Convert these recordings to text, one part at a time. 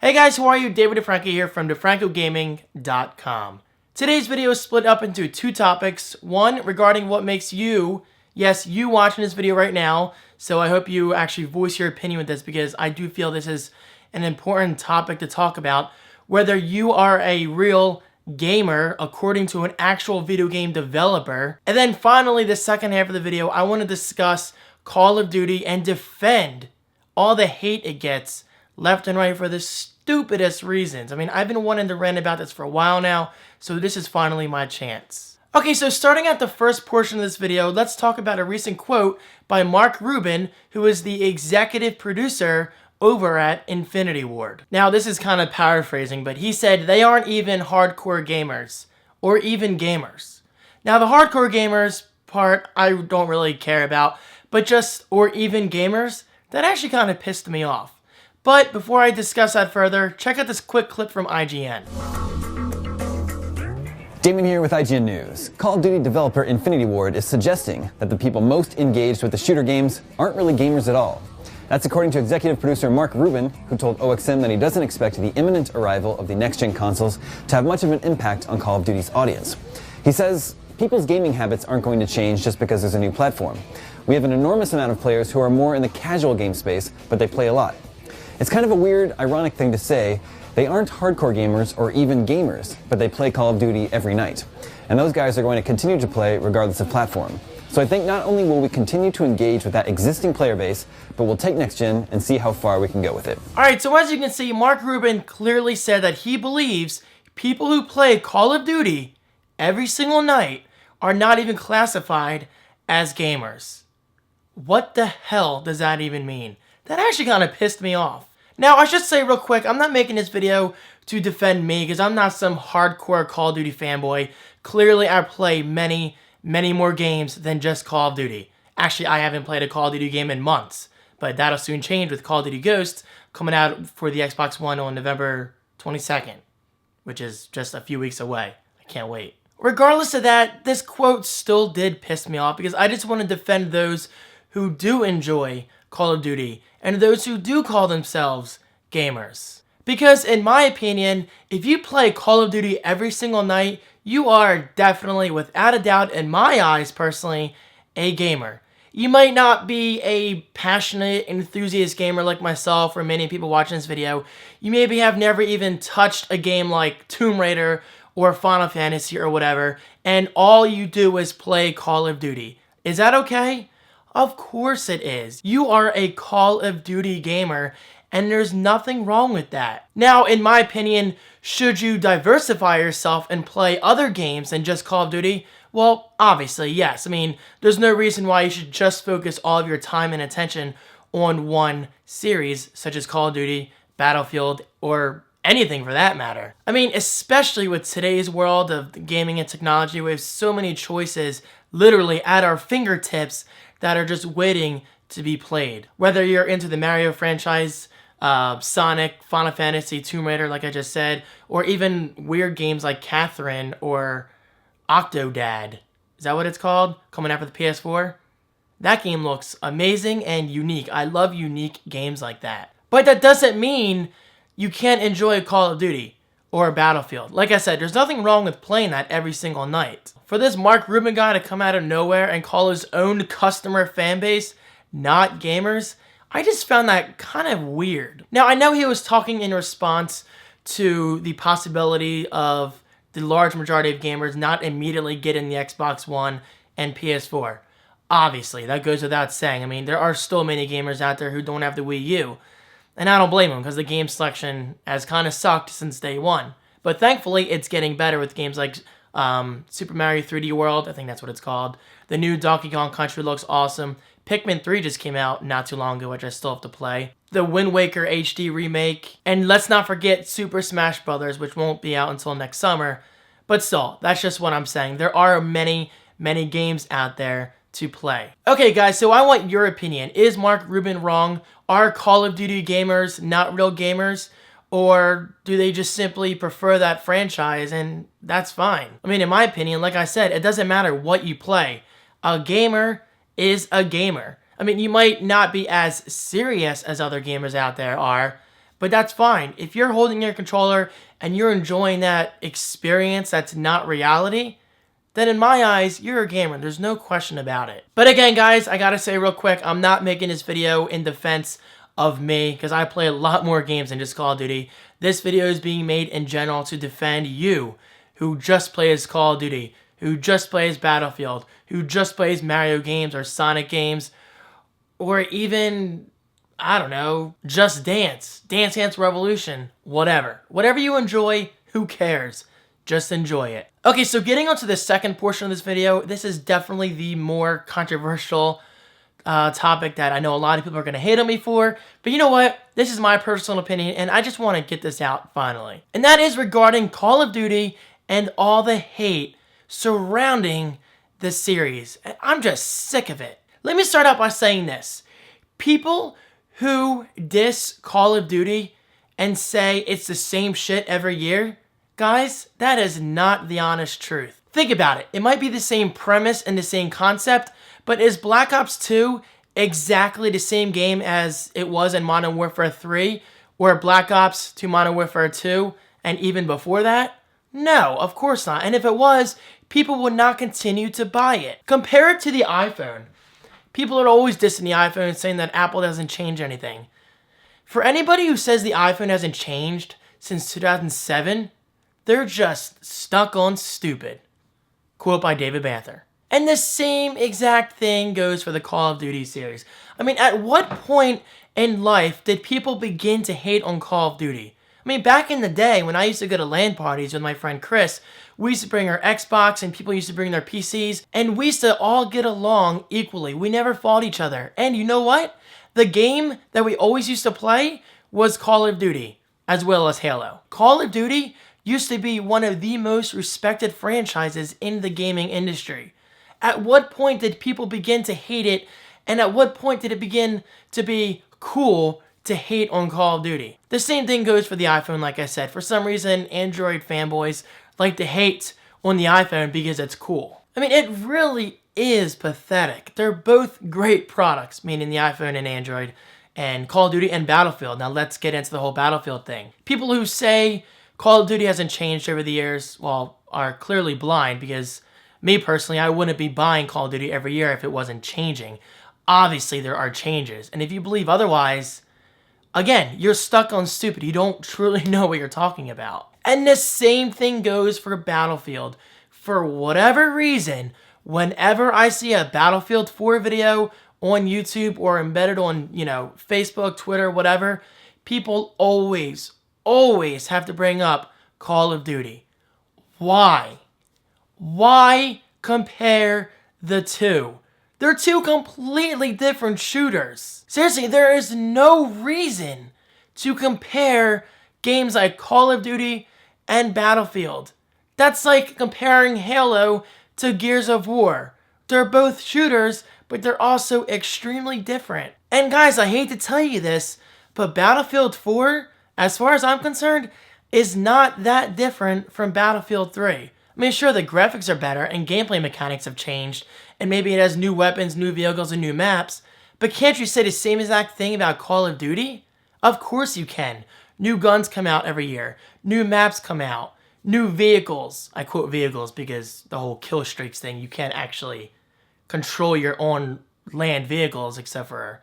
Hey guys, how are you? David DeFranco here from DeFrancoGaming.com. Today's video is split up into two topics. One regarding what makes you, yes, you watching this video right now, so I hope you actually voice your opinion with this because I do feel this is an important topic to talk about. Whether you are a real gamer according to an actual video game developer. And then finally, the second half of the video, I want to discuss Call of Duty and defend all the hate it gets left and right for the stupidest reasons. I mean, I've been wanting to rant about this for a while now, so this is finally my chance. Okay, so starting at the first portion of this video, let's talk about a recent quote by Mark Rubin, who is the executive producer over at Infinity Ward. Now, this is kind of paraphrasing, but he said they aren't even hardcore gamers, or even gamers. Now, the hardcore gamers part, I don't really care about, but just, or even gamers, that actually kind of pissed me off. But before I discuss that further, check out this quick clip from IGN. Damon here with IGN News. Call of Duty developer Infinity Ward is suggesting that the people most engaged with the shooter games aren't really gamers at all. That's according to executive producer Mark Rubin, who told OXM that he doesn't expect the imminent arrival of the next-gen consoles to have much of an impact on Call of Duty's audience. He says, people's gaming habits aren't going to change just because there's a new platform. We have an enormous amount of players who are more in the casual game space, but they play a lot. It's kind of a weird, ironic thing to say. They aren't hardcore gamers or even gamers, but they play Call of Duty every night. And those guys are going to continue to play regardless of platform. So I think not only will we continue to engage with that existing player base, but we'll take next gen and see how far we can go with it. Alright, so as you can see, Mark Rubin clearly said that he believes people who play Call of Duty every single night are not even classified as gamers. What the hell does that even mean? That actually kind of pissed me off. Now, I should say real quick, I'm not making this video to defend me because I'm not some hardcore Call of Duty fanboy. Clearly, I play many more games than just Call of Duty. Actually, I haven't played a Call of Duty game in months, but that'll soon change with Call of Duty Ghosts coming out for the Xbox One on November 22nd, which is just a few weeks away. I can't wait. Regardless of that, this quote still did piss me off because I just want to defend those who do enjoy Call of Duty and those who do call themselves gamers. Because in my opinion, if you play Call of Duty every single night, you are definitely, without a doubt, in my eyes personally, a gamer. You might not be a passionate, enthusiast gamer like myself or many people watching this video. You maybe have never even touched a game like Tomb Raider or Final Fantasy or whatever, and all you do is play Call of Duty. Is that okay? Of course it is. You are a Call of Duty gamer, and there's nothing wrong with that. Now, in my opinion, should you diversify yourself and play other games than just Call of Duty? Well, obviously, yes. I mean, there's no reason why you should just focus all of your time and attention on one series, such as Call of Duty, Battlefield, or anything for that matter. I mean, especially with today's world of gaming and technology, we have so many choices literally at our fingertips that are just waiting to be played. Whether you're into the Mario franchise, Sonic, Final Fantasy, Tomb Raider, like I just said, or even weird games like Catherine or Octodad. Is that what it's called? Coming out for the PS4? That game looks amazing and unique. I love unique games like that. But that doesn't mean you can't enjoy Call of Duty or Battlefield. Like I said, there's nothing wrong with playing that every single night. For this Mark Rubin guy to come out of nowhere and call his own customer fan base not gamers, I just found that kind of weird. Now, I know he was talking in response to the possibility of the large majority of gamers not immediately getting the Xbox One and PS4. Obviously, that goes without saying. I mean, there are still many gamers out there who don't have the Wii U. And I don't blame them because the game selection has kind of sucked since day one. But thankfully, it's getting better with games like Super Mario 3D World. I think that's what it's called. The new Donkey Kong Country looks awesome. Pikmin 3 just came out not too long ago, which I still have to play. The Wind Waker HD remake. And let's not forget Super Smash Bros., which won't be out until next summer. But still, that's just what I'm saying. There are many games out there to play. Okay, guys, so I want your opinion. Is Mark Rubin wrong? Are Call of Duty gamers not real gamers? Or do they just simply prefer that franchise and that's fine? I mean, in my opinion, like I said, it doesn't matter what you play. A gamer is a gamer. I mean, you might not be as serious as other gamers out there are, But that's fine. If you're holding your controller and you're enjoying that experience that's not reality, then in my eyes, you're a gamer. There's no question about it. But again, guys, I gotta say real quick, I'm not making this video in defense of me, because I play a lot more games than just Call of Duty. This video is being made in general to defend you who just plays Call of Duty, who just plays Battlefield, who just plays Mario games or Sonic games, or even, I don't know, Just Dance, Dance Dance Revolution, whatever. Whatever you enjoy, who cares? Just enjoy it. Okay, so getting onto the second portion of this video, this is definitely the more controversial topic that I know a lot of people are going to hate on me for. But you know what? This is my personal opinion, and I just want to get this out finally. And that is regarding Call of Duty and all the hate surrounding the series. And I'm just sick of it. Let me start out by saying this. People who diss Call of Duty and say it's the same shit every year, guys, that is not the honest truth. Think about it. It might be the same premise and the same concept, but is Black Ops 2 exactly the same game as it was in Modern Warfare 3 or Black Ops 2 Modern Warfare 2 and even before that? No, of course not. And if it was, people would not continue to buy it. Compare it to the iPhone. People are always dissing the iPhone and saying that Apple doesn't change anything. For anybody who says the iPhone hasn't changed since 2007, they're just stuck on stupid. Quote by David Banther. And the same exact thing goes for the Call of Duty series. I mean, at what point in life did people begin to hate on Call of Duty? I mean, back in the day when I used to go to LAN parties with my friend Chris, we used to bring our Xbox and people used to bring their PCs, and we used to all get along equally. We never fought each other. And you know what? The game that we always used to play was Call of Duty, as well as Halo. Call of Duty used to be one of the most respected franchises in the gaming industry. At what point did people begin to hate it, and at what point did it begin to be cool to hate on Call of Duty? The same thing goes for the iPhone, like I said. For some reason, Android fanboys like to hate on the iPhone because it's cool. I mean, it really is pathetic. They're both great products, meaning the iPhone and Android, and Call of Duty and Battlefield. Now let's get into the whole Battlefield thing. People who say Call of Duty hasn't changed over the years, well, are clearly blind, because me personally, I wouldn't be buying Call of Duty every year if it wasn't changing. Obviously, there are changes. And if you believe otherwise, again, you're stuck on stupid. You don't truly know what you're talking about. And the same thing goes for Battlefield. For whatever reason, whenever I see a Battlefield 4 video on YouTube or embedded on, Facebook, Twitter, whatever, people always have to bring up Call of Duty. Why? Why compare the two? They're two completely different shooters. Seriously, there is no reason to compare games like Call of Duty and Battlefield. That's like comparing Halo to Gears of War. They're both shooters, but they're also extremely different. And guys, I hate to tell you this, but Battlefield 4, as far as I'm concerned, is not that different from Battlefield 3. I mean, sure, the graphics are better and gameplay mechanics have changed, and maybe it has new weapons, new vehicles, and new maps, but can't you say the same exact thing about Call of Duty? Of course you can. New guns come out every year. New maps come out. New vehicles. I quote vehicles because the whole kill streaks thing, you can't actually control your own land vehicles except for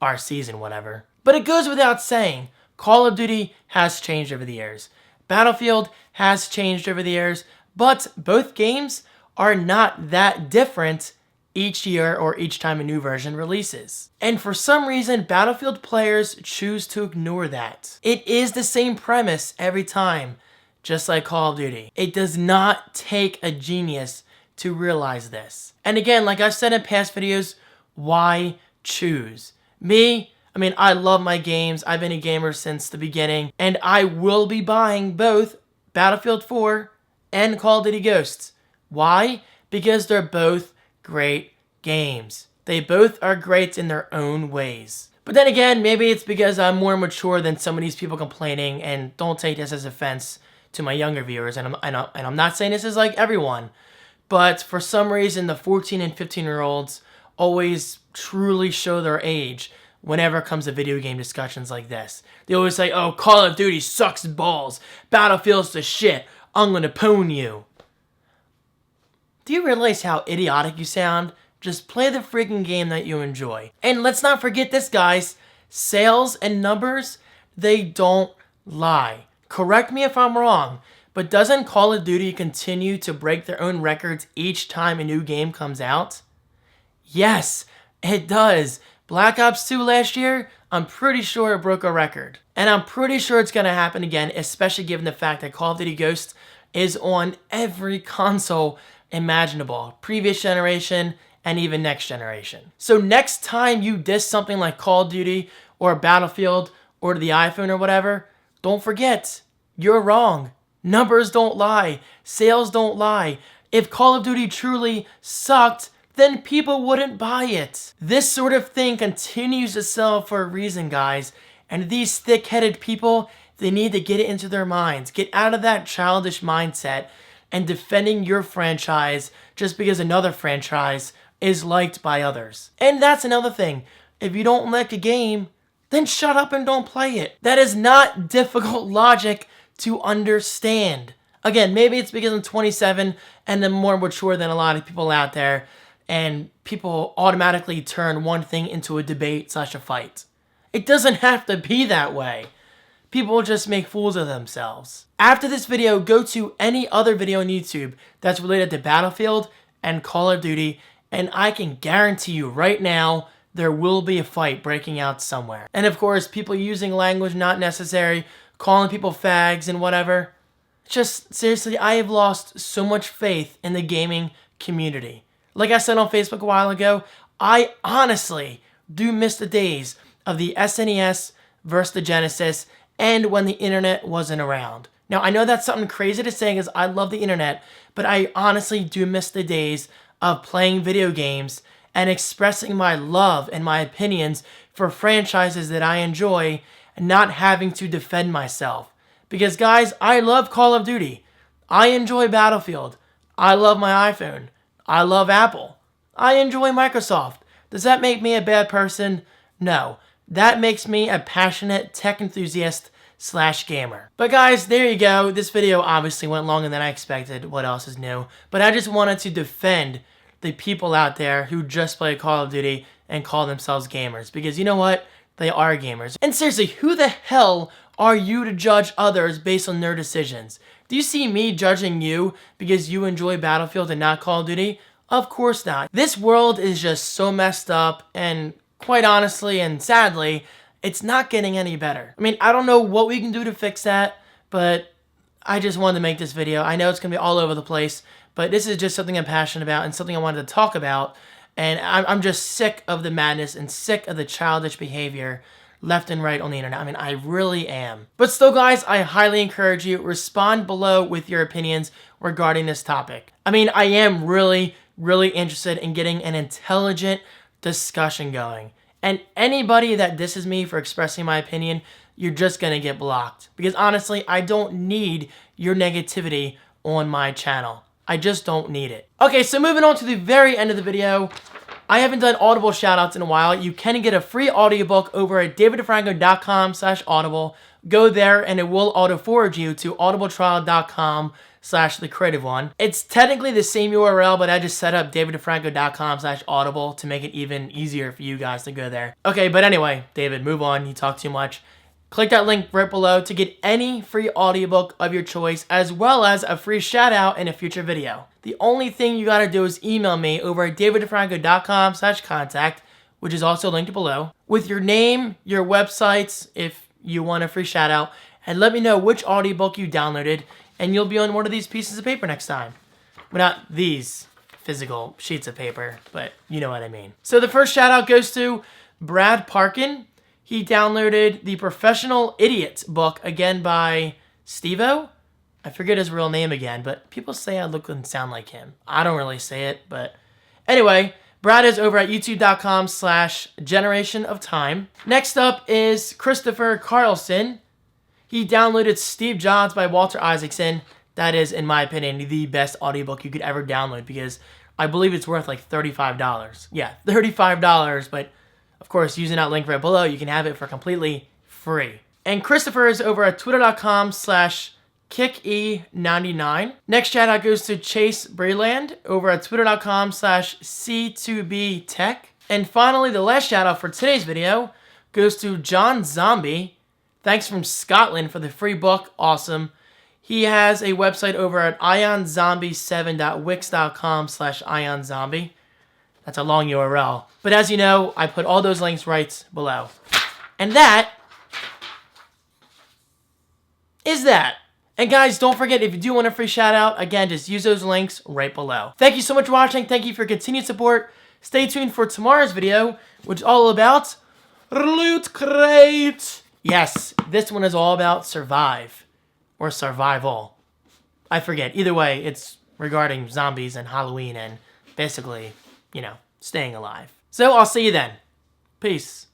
RCs and whatever. But it goes without saying, Call of Duty has changed over the years. Battlefield has changed over the years, but both games are not that different each year or each time a new version releases. And for some reason, Battlefield players choose to ignore that. It is the same premise every time, just like Call of Duty. It does not take a genius to realize this. And again, like I've said in past videos, why choose? Me, I love my games. I've been a gamer since the beginning, and I will be buying both Battlefield 4 and Call of Duty Ghosts. Why? Because they're both great games. They both are great in their own ways. But then again, maybe it's because I'm more mature than some of these people complaining, and don't take this as offense to my younger viewers, and I'm not saying this is like everyone, but for some reason the 14 and 15-year-olds always truly show their age whenever it comes to video game discussions like this. They always say, oh, Call of Duty sucks balls. Battlefield's the shit. I'm gonna pwn you. Do you realize how idiotic you sound? Just play the freaking game that you enjoy. And let's not forget this, guys. Sales and numbers, they don't lie. Correct me if I'm wrong, but doesn't Call of Duty continue to break their own records each time a new game comes out? Yes, it does. Black Ops 2 last year, I'm pretty sure it broke a record. And I'm pretty sure it's going to happen again, especially given the fact that Call of Duty Ghosts is on every console imaginable. Previous generation and even next generation. So next time you diss something like Call of Duty or Battlefield or the iPhone or whatever, don't forget, you're wrong. Numbers don't lie. Sales don't lie. If Call of Duty truly sucked, then people wouldn't buy it. This sort of thing continues to sell for a reason, guys. And these thick-headed people, they need to get it into their minds. Get out of that childish mindset and defending your franchise just because another franchise is liked by others. And that's another thing. If you don't like a game, then shut up and don't play it. That is not difficult logic to understand. Again, maybe it's because I'm 27 and I'm more mature than a lot of people out there, and people automatically turn one thing into a debate / a fight. It doesn't have to be that way. People just make fools of themselves. After this video, go to any other video on YouTube that's related to Battlefield and Call of Duty, and I can guarantee you right now, there will be a fight breaking out somewhere. And of course, people using language not necessary, calling people fags and whatever. Just, seriously, I have lost so much faith in the gaming community. Like I said on Facebook a while ago, I honestly do miss the days of the SNES versus the Genesis and when the internet wasn't around. Now, I know that's something crazy to say because I love the internet, but I honestly do miss the days of playing video games and expressing my love and my opinions for franchises that I enjoy and not having to defend myself. Because guys, I love Call of Duty. I enjoy Battlefield. I love my iPhone. I love Apple. I enjoy Microsoft. Does that make me a bad person? No. That makes me a passionate tech enthusiast / gamer. But guys, there you go. This video obviously went longer than I expected. What else is new? But I just wanted to defend the people out there who just play Call of Duty and call themselves gamers. Because you know what? They are gamers. And seriously, who the hell are you to judge others based on their decisions? Do you see me judging you because you enjoy Battlefield and not Call of Duty? Of course not. This world is just so messed up, and quite honestly and sadly, it's not getting any better. I mean, I don't know what we can do to fix that, but I just wanted to make this video. I know it's going to be all over the place, but this is just something I'm passionate about and something I wanted to talk about. And I'm just sick of the madness and sick of the childish behavior left and right on the internet. I mean, I really am. But still, guys, I highly encourage you, respond below with your opinions regarding this topic. I mean, I am really interested in getting an intelligent discussion going. And anybody that disses me for expressing my opinion, you're just going to get blocked. Because honestly, I don't need your negativity on my channel. I just don't need it. Okay, so moving on to the very end of the video. I haven't done Audible shoutouts in a while. You can get a free audiobook over at daviddefranco.com/audible. Go there and it will auto-forward you to audibletrial.com/thecreativeone. It's technically the same URL, but I just set up daviddefranco.com/audible to make it even easier for you guys to go there. Okay, but anyway, David, move on. You talk too much. Click that link right below to get any free audiobook of your choice, as well as a free shout out in a future video. The only thing you gotta do is email me over at daviddefranco.com/contact, which is also linked below, with your name, your websites, if you want a free shout out, and let me know which audiobook you downloaded, and you'll be on one of these pieces of paper next time. Well, not these physical sheets of paper, but you know what I mean. So the first shout out goes to Brad Parkin. He downloaded The Professional Idiot book, again by Steve-O. I forget his real name again, but people say I look and sound like him. I don't really say it, but anyway, Brad is over at youtube.com/Generation of Time. Next up is Christopher Carlson. He downloaded Steve Jobs by Walter Isaacson. That is, in my opinion, the best audiobook you could ever download because I believe it's worth like $35. Yeah, $35, but Of course, using that link right below, you can have it for completely free. And Christopher is over at twitter.com/kicke99. Next shout out goes to Chase Breland over at twitter.com/C2BTech. And finally, the last shout out for today's video goes to John Zombie. Thanks from Scotland for the free book. Awesome. He has a website over at ionzombie7.wix.com/ionzombie. That's a long URL. But as you know, I put all those links right below. And that is that. And guys, don't forget, if you do want a free shout out, again, just use those links right below. Thank you so much for watching. Thank you for your continued support. Stay tuned for tomorrow's video, which is all about Loot Crate. Yes, this one is all about survive. Or survival. I forget. Either way, it's regarding zombies and Halloween and basically, you know, staying alive. So I'll see you then. Peace.